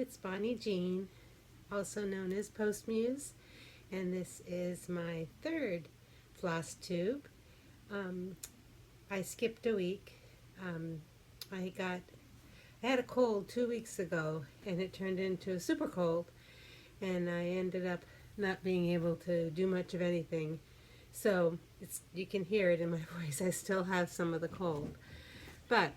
it's Bonnie Jeanne, also known as PostMuse, and this is my third FlossTube. I skipped a week. I had a cold 2 weeks ago, and it turned into a super cold, and I ended up not being able to do much of anything. So you can hear it in my voice. I still have some of the cold, but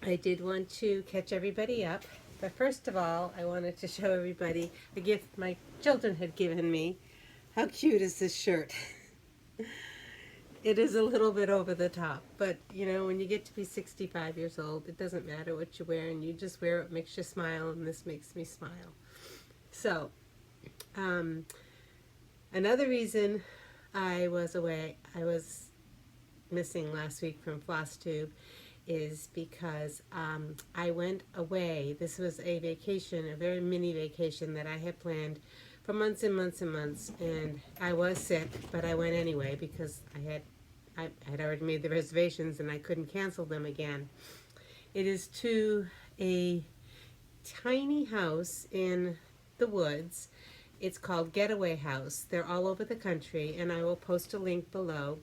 I did want to catch everybody up. But first of all, I wanted to show everybody a gift my children had given me. How cute is this shirt? It is a little bit over the top, but you know, when you get to be 65 years old, it doesn't matter what you wear, and you just wear what makes you smile, and this makes me smile. So, another reason I was away, I was missing last week from FlossTube, is because I went away. This was a vacation, a very mini vacation that I had planned for months and months and months, and I was sick, but I went anyway because I had already made the reservations and I couldn't cancel them again. It is to a tiny house in the woods. It's called Getaway House. They're all over the country, and I will post a link below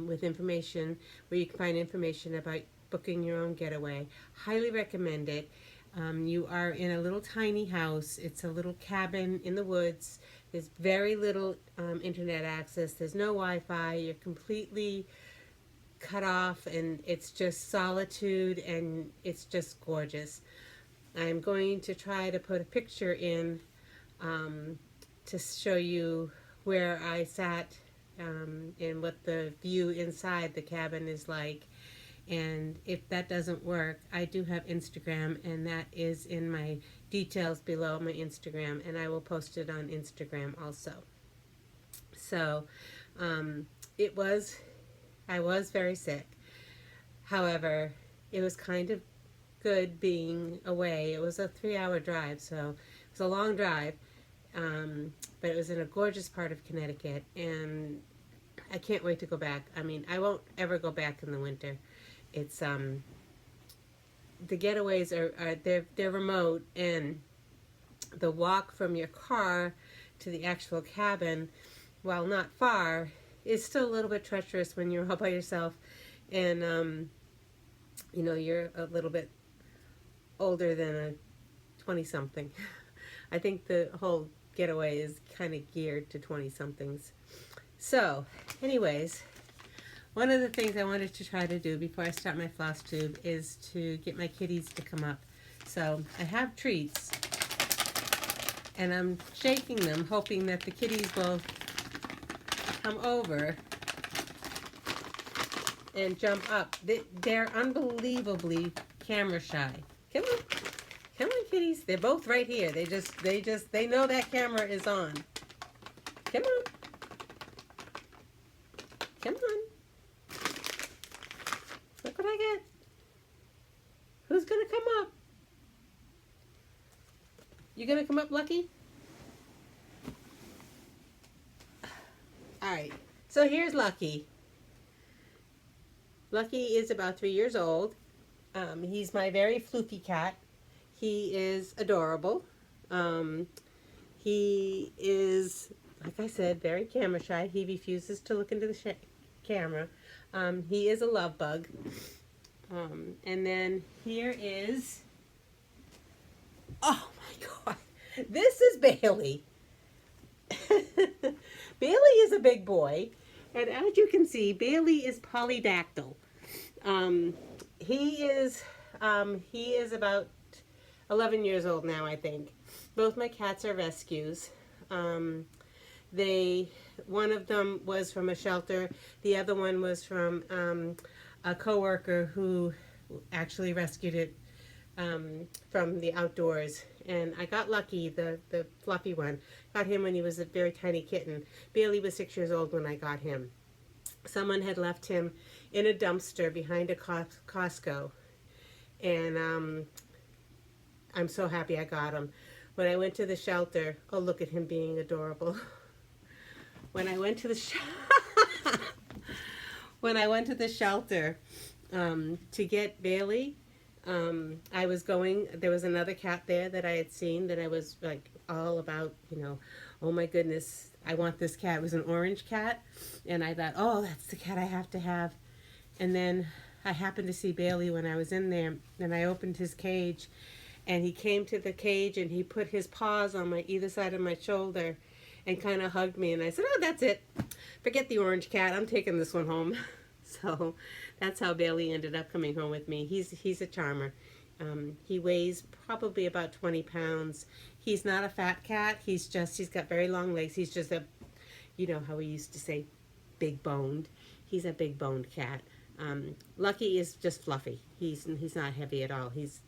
with information where you can find information about booking your own getaway. Highly recommend it. You are in a little tiny house. It's a little cabin in the woods. There's very little internet access. There's no Wi-Fi. You're completely cut off, and it's just solitude, and it's just gorgeous. I'm going to try to put a picture in to show you where I sat and what the view inside the cabin is like. And if that doesn't work, I do have Instagram, and that is in my details below my Instagram, and I will post it on Instagram also. So I was very sick. However, it was kind of good being away. It was a 3-hour drive, so it was a long drive, but it was in a gorgeous part of Connecticut, and I can't wait to go back. I mean, I won't ever go back in the winter. It's the getaways are they're remote, and the walk from your car to the actual cabin, while not far, is still a little bit treacherous when you're all by yourself, and you know, you're a little bit older than a 20-something. I think the whole getaway is kind of geared to 20-somethings. So, anyways, one of the things I wanted to try to do before I start my FlossTube is to get my kitties to come up. So, I have treats, and I'm shaking them, hoping that the kitties will come over and jump up. They're unbelievably camera shy. Come on. Come on, kitties. They're both right here. They know that camera is on. Come on. Come on. Look what I get. Who's going to come up? You going to come up, Lucky? All right. So here's Lucky. Lucky is about 3 years old. He's my very floofy cat. He is adorable. He is, like I said, very camera shy. He refuses to look into the camera. He is a love bug. And then here is, oh my God, this is Bailey. Bailey is a big boy, and as you can see, Bailey is polydactyl. He is about 11 years old now, I think. Both my cats are rescues. One of them was from a shelter. The other one was from a coworker who actually rescued it from the outdoors. And I got Lucky, the fluffy one. Got him when he was a very tiny kitten. Bailey was 6 years old when I got him. Someone had left him in a dumpster behind a Costco. And I'm so happy I got him. When I went to the shelter, oh, look at him being adorable. When I went to the shelter to get Bailey, I was going, there was another cat there that I had seen that I was like all about, you know, oh my goodness, I want this cat. It was an orange cat. And I thought, oh, that's the cat I have to have. And then I happened to see Bailey when I was in there, and I opened his cage, and he came to the cage and he put his paws on my either side of my shoulder and kind of hugged me. And I said, oh, that's it. Forget the orange cat. I'm taking this one home. So that's how Bailey ended up coming home with me. He's a charmer. He weighs probably about 20 pounds. He's not a fat cat. He's got very long legs. He's just a, you know how we used to say, big boned. He's a big boned cat. Lucky is just fluffy. He's not heavy at all. He's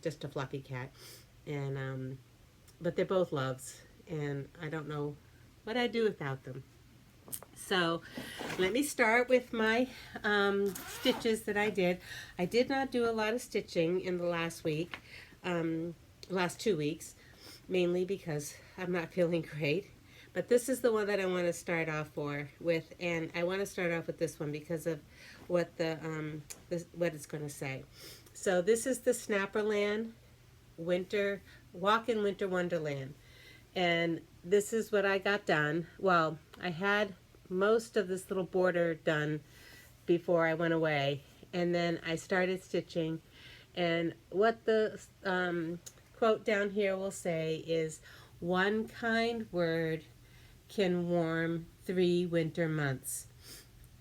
just a fluffy cat. And but they're both loves, and I don't know what I'd do without them. So let me start with my stitches that I did. I did not do a lot of stitching in the last week, last 2 weeks, mainly because I'm not feeling great. But this is the one that I want to start off with, and I want to start off with this one because of what what it's going to say. So this is the Snapperland Walk in Winter Wonderland, and this is what I got done. Well, I had most of this little border done before I went away, and then I started stitching, and what the quote down here will say is, one kind word can warm 3 winter months.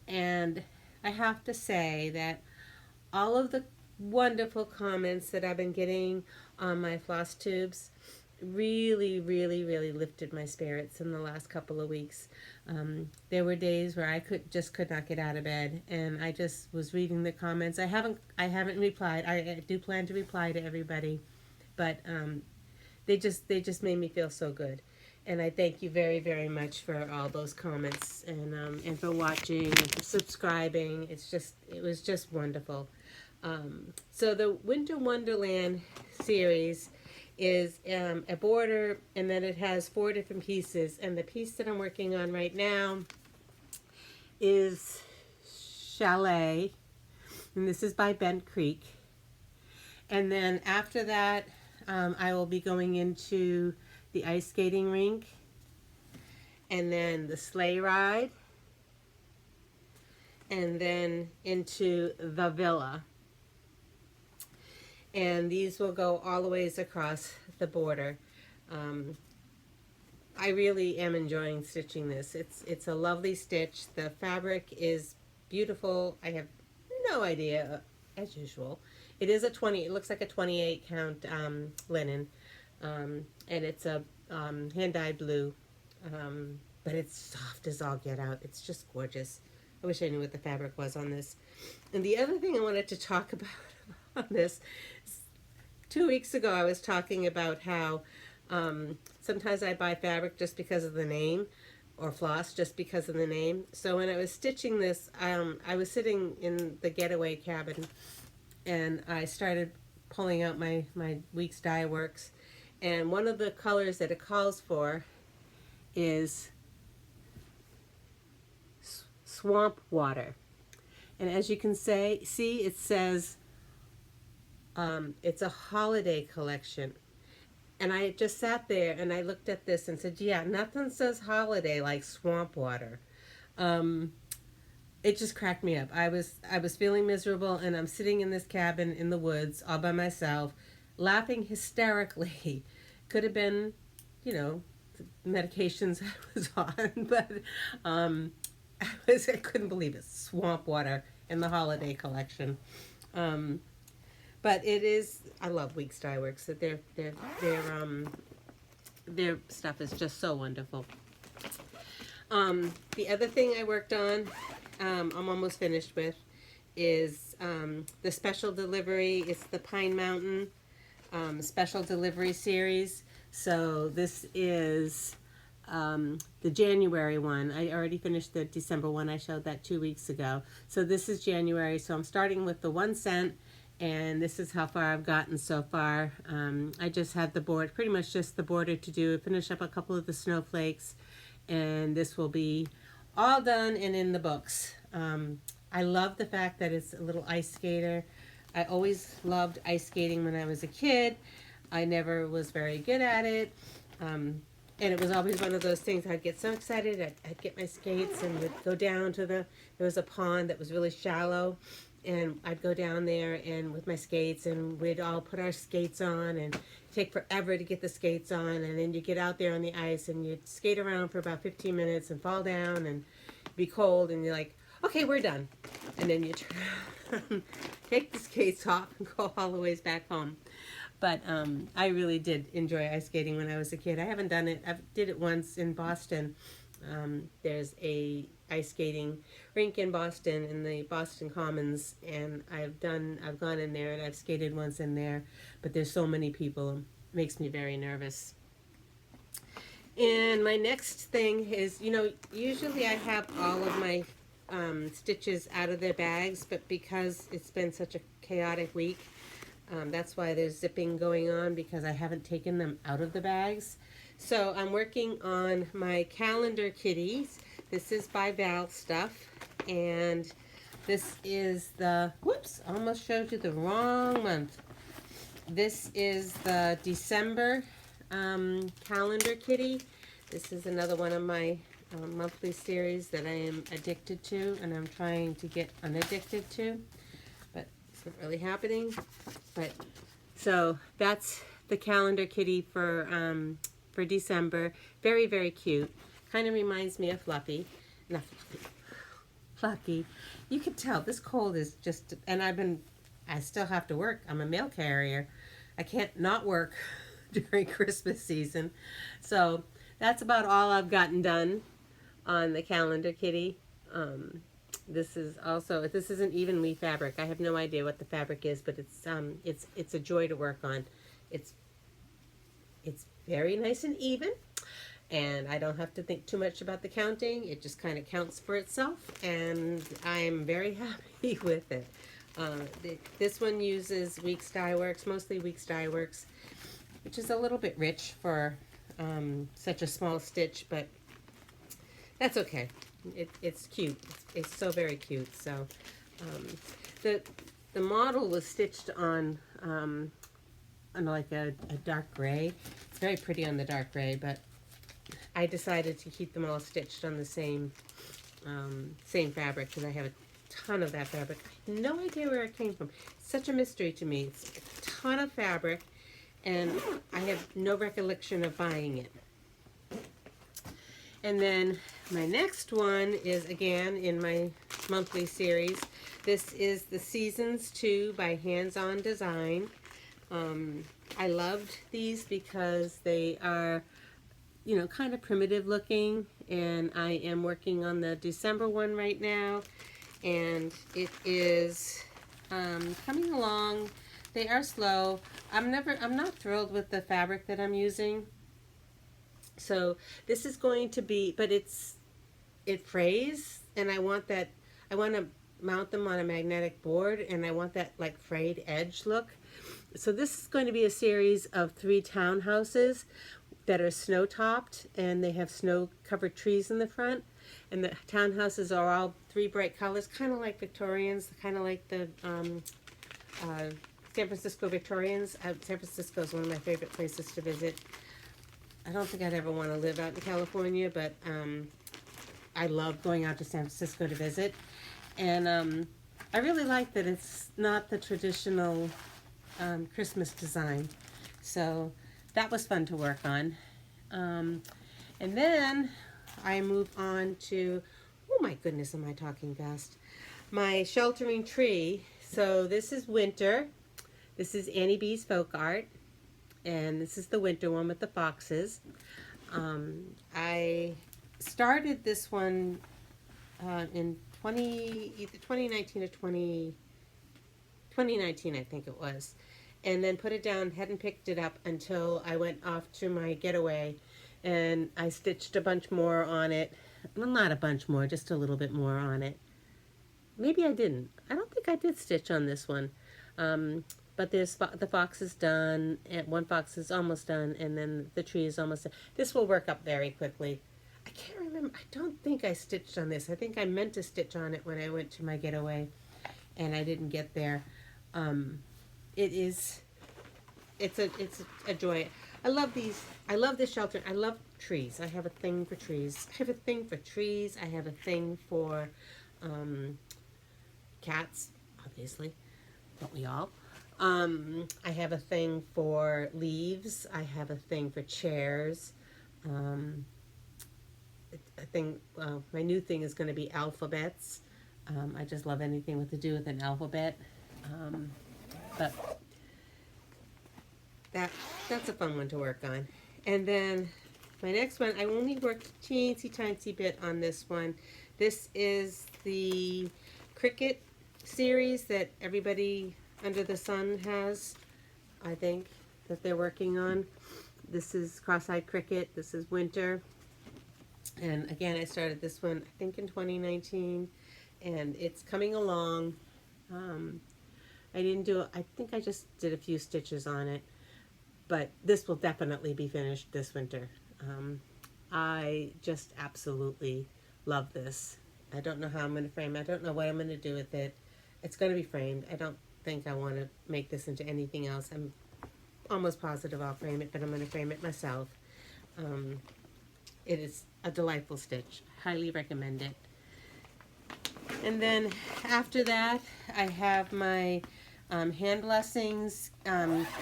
And I have to say that all of the wonderful comments that I've been getting on my FlossTubes really, really, really lifted my spirits in the last couple of weeks. There were days where I could not get out of bed, and I just was reading the comments. I haven't replied. I do plan to reply to everybody, but they just made me feel so good. And I thank you very, very much for all those comments, and for watching and for subscribing. It was just wonderful. So the Winter Wonderland series is a border, and then it has 4 different pieces. And the piece that I'm working on right now is Chalet, and this is by Bent Creek. And then after that, I will be going into the ice skating rink, and then the sleigh ride, and then into the villa. And these will go all the ways across the border. I really am enjoying stitching this. It's a lovely stitch. The fabric is beautiful. I have no idea, as usual. It is it looks like a 28 count linen. And it's a hand-dyed blue, but it's soft as all get out. It's just gorgeous. I wish I knew what the fabric was on this. And the other thing I wanted to talk about on this, 2 weeks ago I was talking about how sometimes I buy fabric just because of the name, or floss just because of the name. So when I was stitching this, I was sitting in the getaway cabin, and I started pulling out my week's dye works. And one of the colors that it calls for is swamp water. And as you can see, it says it's a holiday collection. And I just sat there and I looked at this and said, yeah, nothing says holiday like swamp water. It just cracked me up. I was feeling miserable, and I'm sitting in this cabin in the woods all by myself, laughing hysterically. Could have been, you know, the medications I was on, but I couldn't believe it. Swamp water in the holiday collection. But it is, I love Weeks Dye Works. That their stuff is just so wonderful. The other thing I worked on, I'm almost finished with, is the special delivery. It's the Pine Mountain special delivery series. So this is the January one. I already finished the December one. I showed that 2 weeks ago. So this is January. So I'm starting with the 1 cent, and this is how far I've gotten so far. I just had the board, pretty much just the border to do, finish up a couple of the snowflakes, and this will be all done and in the books. I love the fact that it's a little ice skater. I always loved ice skating when I was a kid. I never was very good at it. And it was always one of those things, I'd get so excited, I'd get my skates and would go down to there was a pond that was really shallow, and I'd go down there and with my skates, and we'd all put our skates on, and take forever to get the skates on, and then you get out there on the ice and you'd skate around for about 15 minutes and fall down and be cold, and you're like, okay, we're done. And then you turn around, take the skates off and go all the ways back home. But I really did enjoy ice skating when I was a kid. I haven't done it. I did it once in Boston. There's a ice skating rink in Boston in the Boston Commons, and I've gone in there and I've skated once in there. But there's so many people, it makes me very nervous. And my next thing is, usually I have all of my stitches out of their bags, but because it's been such a chaotic week. That's why there's zipping going on, because I haven't taken them out of the bags. So I'm working on my Kalendar Kitties. This is by Val Stuff, and this is the, whoops, almost showed you the wrong month. This is the December Kalendar Kitty. This is another one of my monthly series that I am addicted to, and I'm trying to get unaddicted to. It's not really happening, but so that's the Kalendar Kitty for December. Very, very cute. Kind of reminds me of Fluffy. Not Fluffy. Plucky. You can tell this cold is just, and I still have to work. I'm a mail carrier. I can't not work during Christmas season. So that's about all I've gotten done on the Kalendar Kitty. This isn't even weave fabric. I have no idea what the fabric is, but it's a joy to work on. It's very nice and even, and I don't have to think too much about the counting. It just kind of counts for itself, and I'm very happy with it. This one uses Weeks Dye Works, mostly Weeks Dye Works, which is a little bit rich for such a small stitch, but that's okay. It's cute. It's so very cute. So the model was stitched on like a dark gray. It's very pretty on the dark gray, but I decided to keep them all stitched on the same fabric because I have a ton of that fabric. I have no idea where it came from. It's such a mystery to me. It's a ton of fabric, and I have no recollection of buying it. And then my next one is, again, in my monthly series. This is the Seasons 2 by Hands On Design. I loved these because they are, kind of primitive looking. And I am working on the December one right now. And it is coming along. They are slow. I'm not thrilled with the fabric that I'm using. So this is going to be, but it frays, and I want to mount them on a magnetic board, and I want that like frayed edge look. So this is going to be a series of 3 townhouses that are snow topped, and they have snow covered trees in the front, and the townhouses are all 3 bright colors, kind of like Victorians, kind of like the San Francisco Victorians. San Francisco is one of my favorite places to visit. I don't think I'd ever want to live out in California, but I love going out to San Francisco to visit. And I really like that it's not the traditional Christmas design. So that was fun to work on. And then I move on to, oh my goodness, am I talking fast? My sheltering tree. So this is winter. This is Annie B's folk art. And this is the winter one with the foxes. I started this one in either 2019 or 2019, I think it was. And then put it down, hadn't picked it up until I went off to my getaway. And I stitched a bunch more on it. Well, not a bunch more, just a little bit more on it. Maybe I didn't. I don't think I did stitch on this one. But the fox is done, and one fox is almost done, and then the tree is almost done. This will work up very quickly. I can't remember. I don't think I stitched on this. I think I meant to stitch on it when I went to my getaway, and I didn't get there. It is, it's a joy. I love these. I love this shelter. I love trees. I have a thing for trees. I have a thing for trees. I have a thing for cats, obviously, don't we all? I have a thing for leaves. I have a thing for chairs. I think my new thing is going to be alphabets. I just love anything with to do with an alphabet. But that's a fun one to work on. And then my next one, I only worked a teensy tiny bit on this one. This is the Cricket series that everybody under the sun has, I think, that they're working on. This is Crosseyed Cricket. This is winter. And again, I started this one, I think, in 2019, and it's coming along. I didn't do it, I think I just did a few stitches on it, but this will definitely be finished this winter. I just absolutely love this. I don't know how I'm going to frame it. I don't know what I'm going to do with it. It's going to be framed. I don't think I want to make this into anything else. I'm almost positive I'll frame it, but I'm going to frame it myself. It is a delightful stitch. Highly recommend it. And then after that, I have my hand blessings,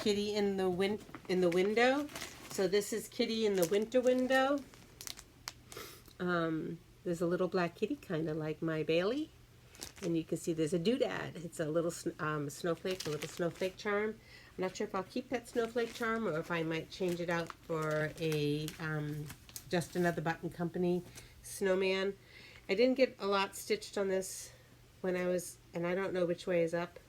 Kitty in the window. So this is Kitty in the winter window. There's a little black kitty, kind of like my Bailey. And you can see there's a doodad. It's a little snowflake, a little snowflake charm. I'm not sure if I'll keep that snowflake charm or if I might change it out for a Just Another Button Company snowman. I didn't get a lot stitched on this when I was, and I don't know which way is up.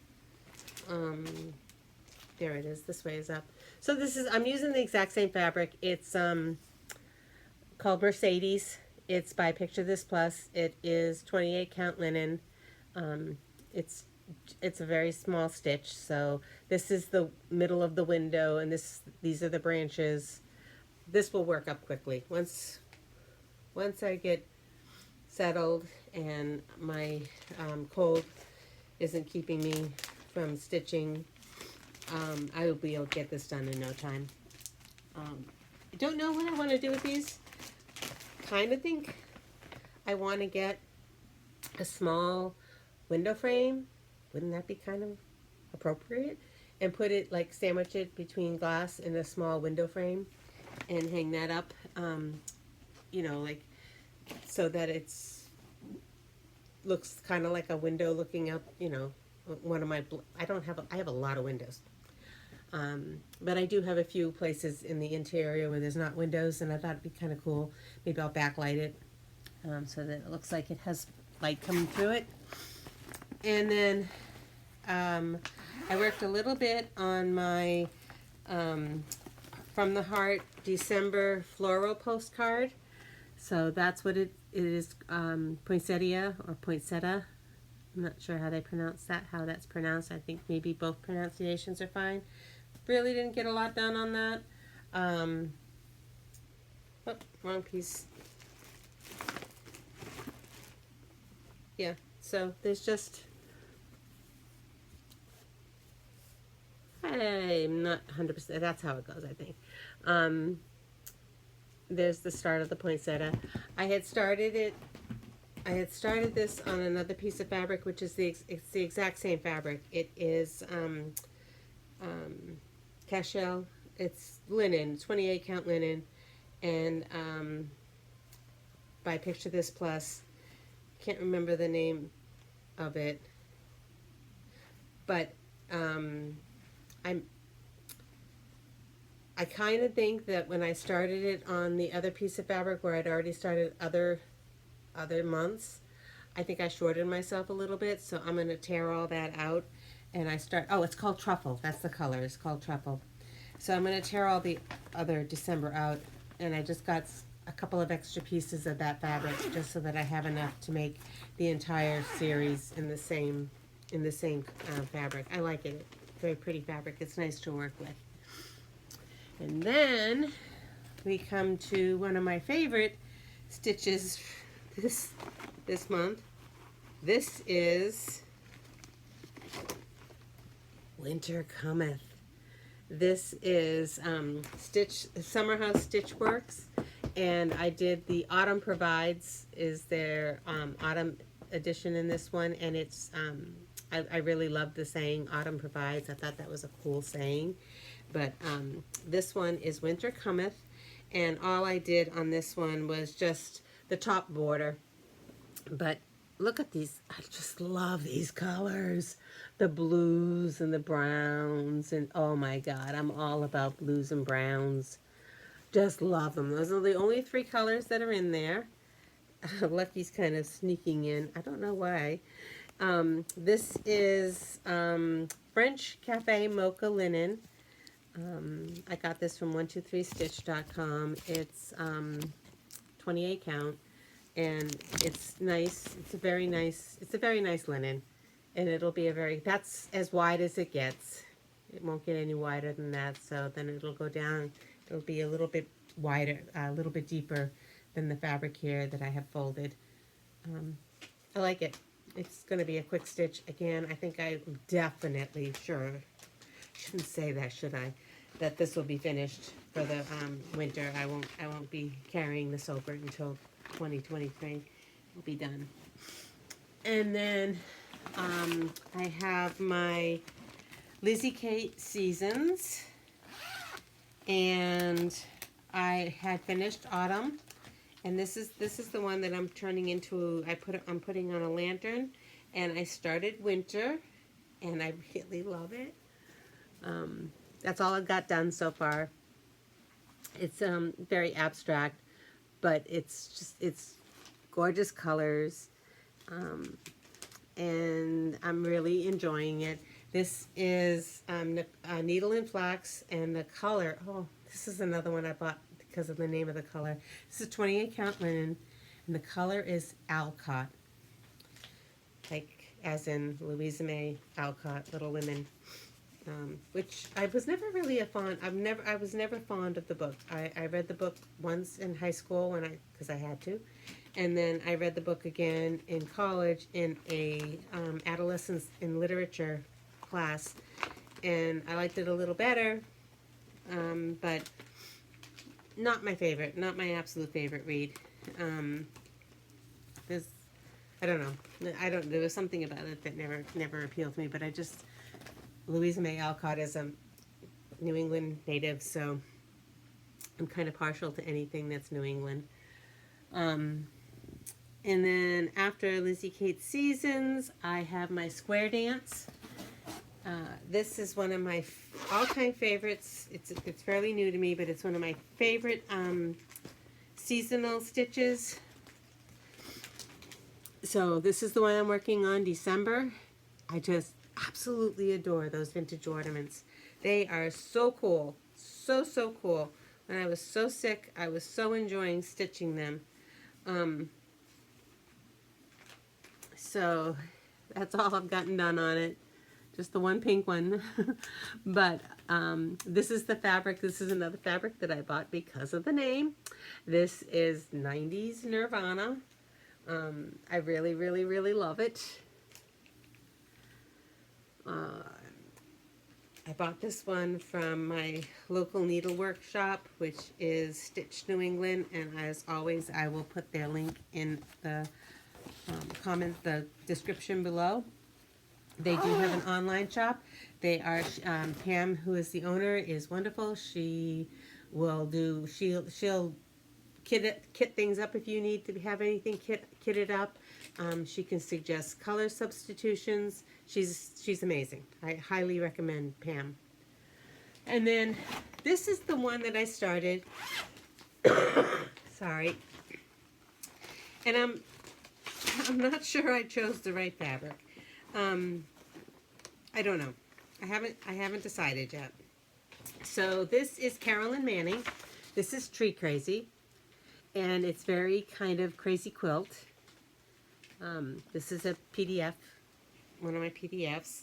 There it is, this way is up. So this is, I'm using the exact same fabric. It's called Mercedes. It's by Picture This Plus. It is 28 count linen. It's a very small stitch. So this is the middle of the window, and these are the branches. This will work up quickly. Once I get settled and my cold isn't keeping me from stitching, I will be able to get this done in no time. I don't know what I want to do with these. Kind of think I want to get a small window frame. Wouldn't that be kind of appropriate? And put it, like, sandwich it between glass and a small window frame and hang that up, you know, like, so that it's looks kind of like a window looking up, you know. One of my, I have a lot of windows, but I do have a few places in the interior where there's not windows, and I thought it'd be kind of cool. Maybe I'll backlight it so that it looks like it has light coming through it. And then I worked a little bit on my From the Heart December floral postcard. So that's what it is, poinsettia or poinsettia. I'm not sure how they pronounce that, how that's pronounced. I think maybe both pronunciations are fine. Really didn't get a lot done on that. Oh, wrong piece. Yeah, so there's just, I'm not 100%, that's how it goes, I think. There's the start of the poinsettia. I had started this on another piece of fabric, which is it's the exact same fabric. It is cashel. It's linen, 28 count linen, and by Picture This Plus. Can't remember the name of it, but I kind of think that when I started it on the other piece of fabric where I'd already started other months, I think I shortened myself a little bit, so I'm going to tear all that out, and oh, it's called Truffle. That's the color. It's called Truffle. So I'm going to tear all the other December out, and I just got a couple of extra pieces of that fabric just so that I have enough to make the entire series in the same fabric. I like it. It's very pretty fabric. It's nice to work with. And then we come to one of my favorite stitches this month. This is Winter Cometh. This is Summer House Stitch Works, and I did the Autumn Provides is their autumn edition in this one, and it's I really love the saying Autumn Provides. I thought that was a cool saying, but this one is Winter Cometh, and all I did on this one was just the top border. But look at these. I just love these colors. The blues and the browns. And oh my God, I'm all about blues and browns. Just love them. Those are the only 3 colors that are in there. Lucky's kind of sneaking in. I don't know why. This is French Cafe Mocha Linen. I got this from 123stitch.com. It's 28 count. And it's nice. It's a very nice linen, and it'll be that's as wide as it gets. It won't get any wider than that. So then it'll go down. It'll be a little bit wider, a little bit deeper than the fabric here that I have folded. I like it. It's going to be a quick stitch. Again, I think I'm definitely sure. Shouldn't say that, should I? That this will be finished for the winter. I won't be carrying this over until 2023 will be done. And then I have my Lizzie Kate Seasons, and I had finished Autumn, and this is the one that I'm turning into. I'm putting on a lantern, and I started Winter, and I really love it. That's all I've got done so far. It's very abstract, but it's gorgeous colors, and I'm really enjoying it. This is Needle and Flax, and the color, oh, this is another one I bought because of the name of the color. This is 28 count linen, and the color is Alcott, like as in Louisa May Alcott, Little Women. Which I was never really I was never fond of the book. I read the book once in high school because I had to, and then I read the book again in college in a adolescence in literature class, and I liked it a little better, but not my favorite, not my absolute favorite read. I don't know. There was something about it that never appealed to me, but Louisa May Alcott is a New England native, so I'm kind of partial to anything that's New England. And then after Lizzie Kate Seasons, I have my Square Dance. This is one of my all-time favorites. It's fairly new to me, but it's one of my favorite seasonal stitches. So this is the one I'm working on, December. I just absolutely adore those vintage ornaments. They are so cool. So cool. When I was so sick, I was so enjoying stitching them. So that's all I've gotten done on it. Just the one pink one. But this is the fabric. This is another fabric that I bought because of the name. This is 90s Nirvana. I really love it. I bought this one from my local needlework shop, which is Stitch New England, and as always, I will put their link in the the description below. They do have an online shop. They are Pam, who is the owner, is wonderful. She will she'll kit things up if you need to have anything kitted up. She can suggest color substitutions. She's amazing. I highly recommend Pam. And then this is the one that I started. Sorry. And I'm not sure I chose the right fabric. I don't know. I haven't decided yet. So this is Carolyn Manning. This is Tree Crazy, and it's very kind of crazy quilt. This is a PDF, one of my PDFs,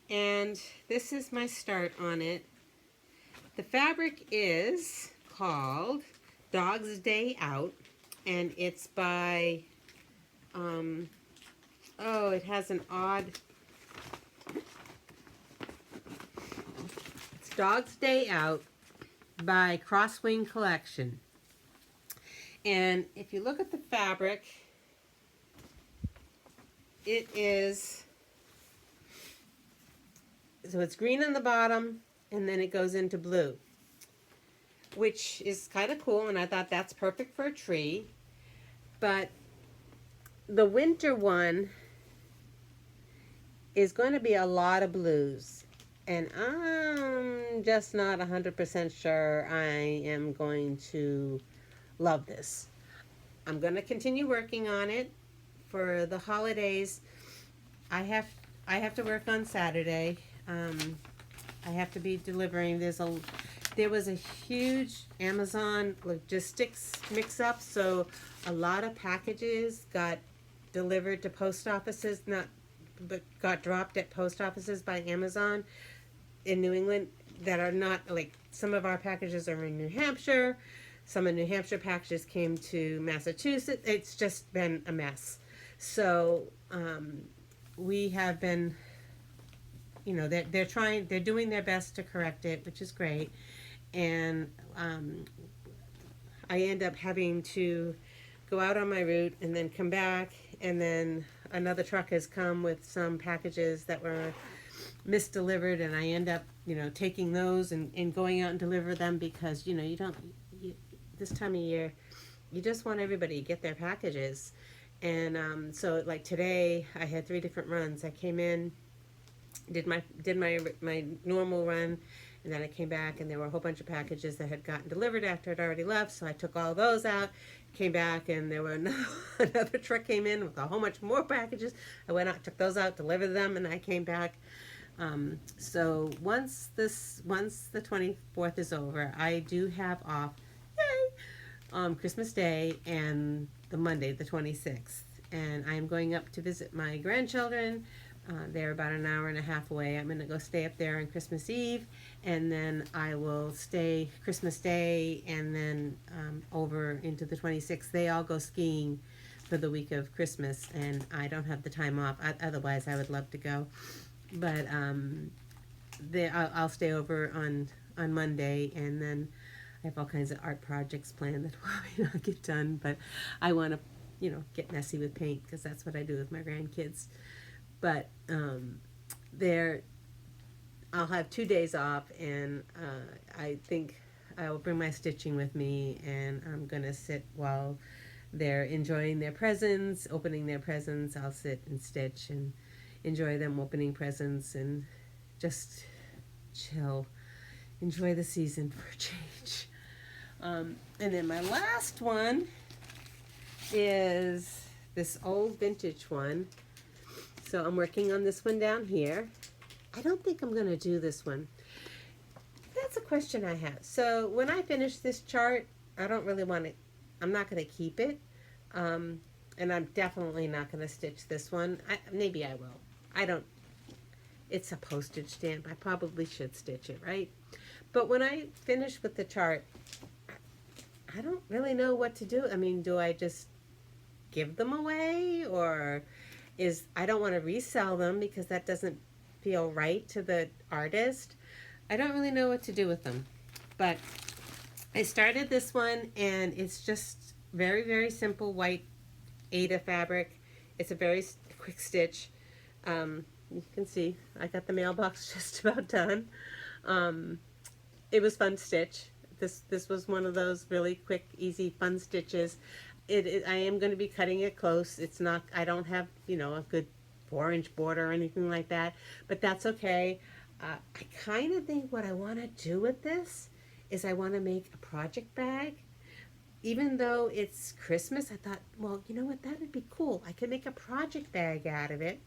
and this is my start on it. The fabric is called Dog's Day Out, and it's by, oh, it has an odd, Dog's Day Out by Crosswing Collection. And if you look at the fabric, it is, so it's green on the bottom and then it goes into blue, which is kind of cool, and I thought that's perfect for a tree. But the winter one is going to be a lot of blues, and I'm just not 100% sure I am going to love this. I'm going to continue working on it for the holidays. I have to work on Saturday. I have to be delivering. There was a huge Amazon logistics mix-up, so a lot of packages got delivered to post offices, but got dropped at post offices by Amazon in New England that are not, like, some of our packages are in New Hampshire. Some of New Hampshire packages came to Massachusetts. It's just been a mess. So we have been, you know, they're doing their best to correct it, which is great. And I end up having to go out on my route and then come back, and then another truck has come with some packages that were misdelivered, and I end up, you know, taking those and going out and deliver them, because, you know, this time of year, you just want everybody to get their packages. And so, like, today I had 3 different runs. I came in, did my normal run, and then I came back and there were a whole bunch of packages that had gotten delivered after I'd already left, so I took all those out, came back, and there were another truck came in with a whole bunch more packages. I went out, took those out, delivered them, and I came back. So once the 24th is over, I do have off, yay, Christmas Day and the Monday, the 26th. And I'm going up to visit my grandchildren. They're about an hour and a half away. I'm going to go stay up there on Christmas Eve, and then I will stay Christmas Day, and then over into the 26th. They all go skiing for the week of Christmas, and I don't have the time off. Otherwise, I would love to go. But I'll stay over on Monday, and then I have all kinds of art projects planned that will probably not get done. But I want to, you know, get messy with paint, because that's what I do with my grandkids. But I'll have 2 days off, and I think I will bring my stitching with me, and I'm going to sit while they're enjoying their presents, opening their presents. I'll sit and stitch and enjoy them opening presents and just chill, enjoy the season for a change. And then my last one is this old vintage one. So I'm working on this one down here. I don't think I'm going to do this one. That's a question I have. So when I finish this chart, I don't really want to, I'm not going to keep it. And I'm definitely not going to stitch this one. Maybe I will. I don't, it's a postage stamp. I probably should stitch it, right? But when I finish with the chart, I don't really know what to do. I mean, do I just give them away, or I don't want to resell them because that doesn't feel right to the artist. I don't really know what to do with them. But I started this one, and it's just very, very simple white Aida fabric. It's a very quick stitch. You can see I got the mailbox just about done. It was fun to stitch. This was one of those really quick, easy, fun stitches. I am going to be cutting it close. It's not, I don't have, you know, a good 4-inch border or anything like that, but that's okay. I kind of think what I want to do with this is I want to make a project bag. Even though it's Christmas, I thought, well, you know what, that would be cool. I could make a project bag out of it,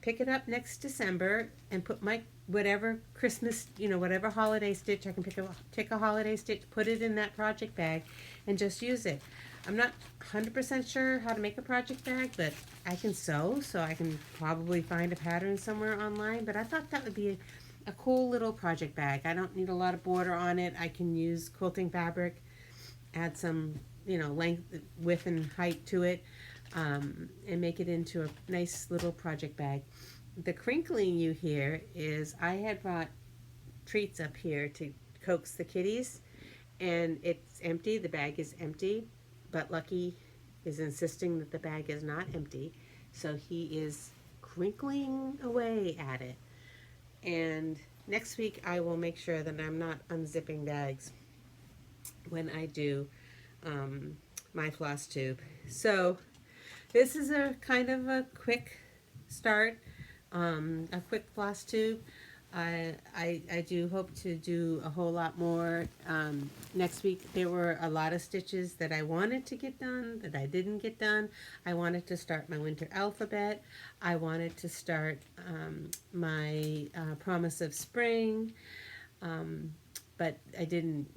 pick it up next December, and put my whatever Christmas, you know, whatever holiday stitch, I can pick a holiday stitch, put it in that project bag, and just use it. I'm not 100% sure how to make a project bag, but I can sew, so I can probably find a pattern somewhere online. But I thought that would be a cool little project bag. I don't need a lot of border on it. I can use quilting fabric, add some, you know, length, width, and height to it, and make it into a nice little project bag. The crinkling you hear is I had bought treats up here to coax the kitties, and it's empty. The bag is empty, but Lucky is insisting that the bag is not empty, so he is crinkling away at it. And next week I will make sure that I'm not unzipping bags when I do my FlossTube. So this is a kind of a quick start, a quick FlossTube. I do hope to do a whole lot more. Next week there were a lot of stitches that I wanted to get done that I didn't get done. I wanted to start my winter alphabet. I wanted to start my promise of spring, but I didn't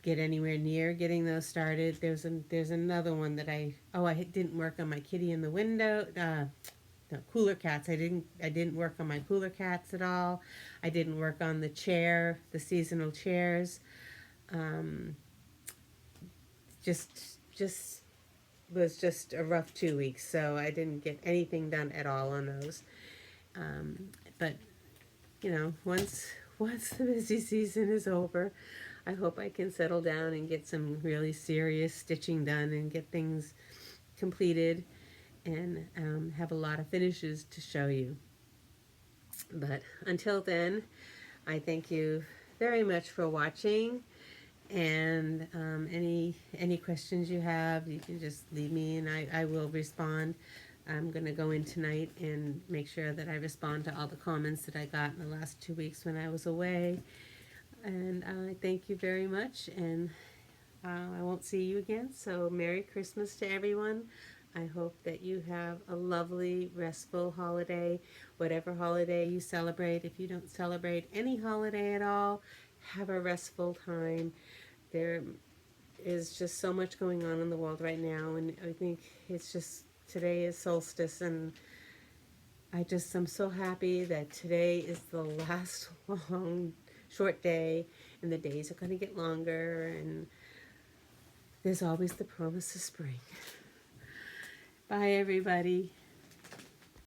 get anywhere near getting those started. There's another one that I didn't work on my kitty in the window. No, Kooler cats. I didn't work on my Kooler cats at all. I didn't work on the chair, the seasonal chairs. Was just a rough 2 weeks, so I didn't get anything done at all on those. But you know, once the busy season is over, I hope I can settle down and get some really serious stitching done and get things completed and have a lot of finishes to show you. But until then, I thank you very much for watching, and any questions you have, you can just leave me and I will respond. I'm going to go in tonight and make sure that I respond to all the comments that I got in the last 2 weeks when I was away. And I thank you very much, and I won't see you again, so Merry Christmas to everyone. I hope that you have a lovely, restful holiday, whatever holiday you celebrate. If you don't celebrate any holiday at all, have a restful time. There is just so much going on in the world right now, and I think it's just, today is solstice, and I'm so happy that today is the last long, short day, and the days are going to get longer, and there's always the promise of spring. Bye, everybody.